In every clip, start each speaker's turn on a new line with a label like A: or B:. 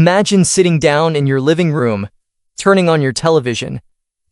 A: Imagine sitting down in your living room, turning on your television,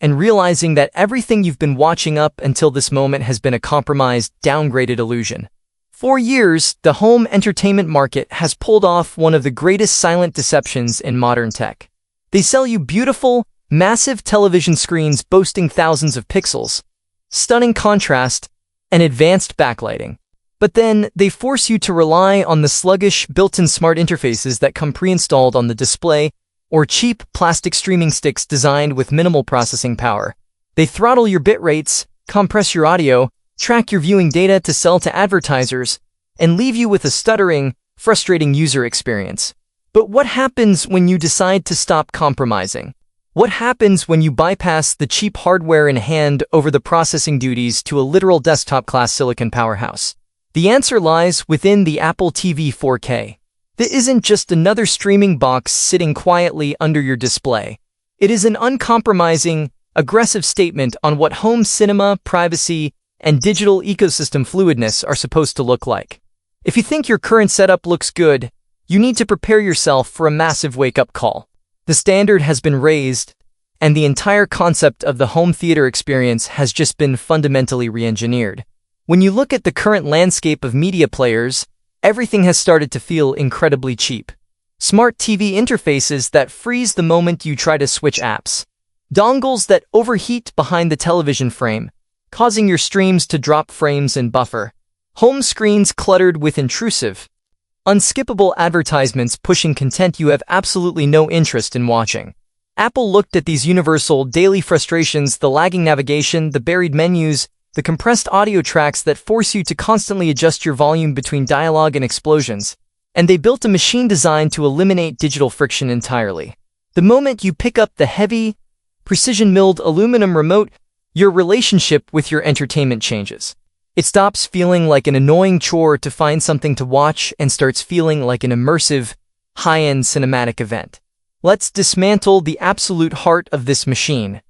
A: and realizing that everything you've been watching up until this moment has been a compromised, downgraded illusion. For years, the home entertainment market has pulled off one of the greatest silent deceptions in modern tech. They sell you beautiful, massive television screens boasting thousands of pixels, stunning contrast, and advanced backlighting. But then, they force you to rely on the sluggish, built-in smart interfaces that come pre-installed on the display, or cheap, plastic streaming sticks designed with minimal processing power. They throttle your bit rates, compress your audio, track your viewing data to sell to advertisers, and leave you with a stuttering, frustrating user experience. But what happens when you decide to stop compromising? What happens when you bypass the cheap hardware and hand over the processing duties to a literal desktop-class silicon powerhouse? The answer lies within the Apple TV 4K. This isn't just another streaming box sitting quietly under your display. It is an uncompromising, aggressive statement on what home cinema, privacy, and digital ecosystem fluidness are supposed to look like. If you think your current setup looks good, you need to prepare yourself for a massive wake-up call. The standard has been raised, and the entire concept of the home theater experience has just been fundamentally re-engineered. When you look at the current landscape of media players, everything has started to feel incredibly cheap. Smart TV interfaces that freeze the moment you try to switch apps. Dongles that overheat behind the television frame, causing your streams to drop frames and buffer. Home screens cluttered with intrusive, unskippable advertisements pushing content you have absolutely no interest in watching. Apple looked at these universal daily frustrations: the lagging navigation, the buried menus, the compressed audio tracks that force you to constantly adjust your volume between dialogue and explosions, and they built a machine designed to eliminate digital friction entirely. The moment you pick up the heavy, precision-milled aluminum remote, your relationship with your entertainment changes. It stops feeling like an annoying chore to find something to watch and starts feeling like an immersive, high-end cinematic event. Let's dismantle the absolute heart of this machine: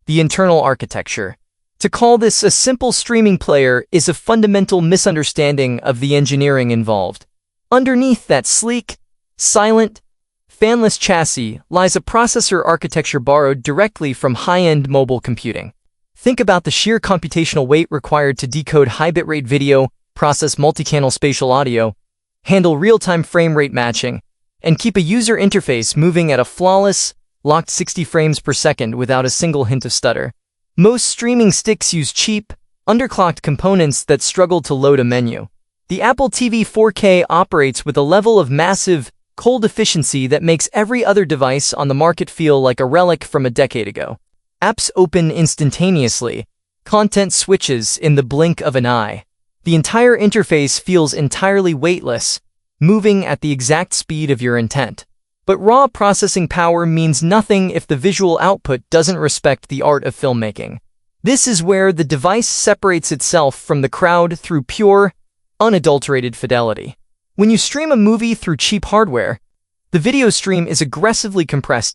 A: the internal architecture. To call this a simple streaming player is a fundamental misunderstanding of the engineering involved. Underneath that sleek, silent, fanless chassis lies a processor architecture borrowed directly from high-end mobile computing. Think about the sheer computational weight required to decode high bitrate video, process multi-channel spatial audio, handle real-time frame rate matching, and keep a user interface moving at a flawless, locked 60 frames per second without a single hint of stutter. Most streaming sticks use cheap, underclocked components that struggle to load a menu. The Apple TV 4K operates with a level of massive, cold efficiency that makes every other device on the market feel like a relic from a decade ago. Apps open instantaneously. Content switches in the blink of an eye. The entire interface feels entirely weightless, moving at the exact speed of your intent. But raw processing power means nothing if the visual output doesn't respect the art of filmmaking. This is where the device separates itself from the crowd through pure, unadulterated fidelity. When you stream a movie through cheap hardware, the video stream is aggressively compressed,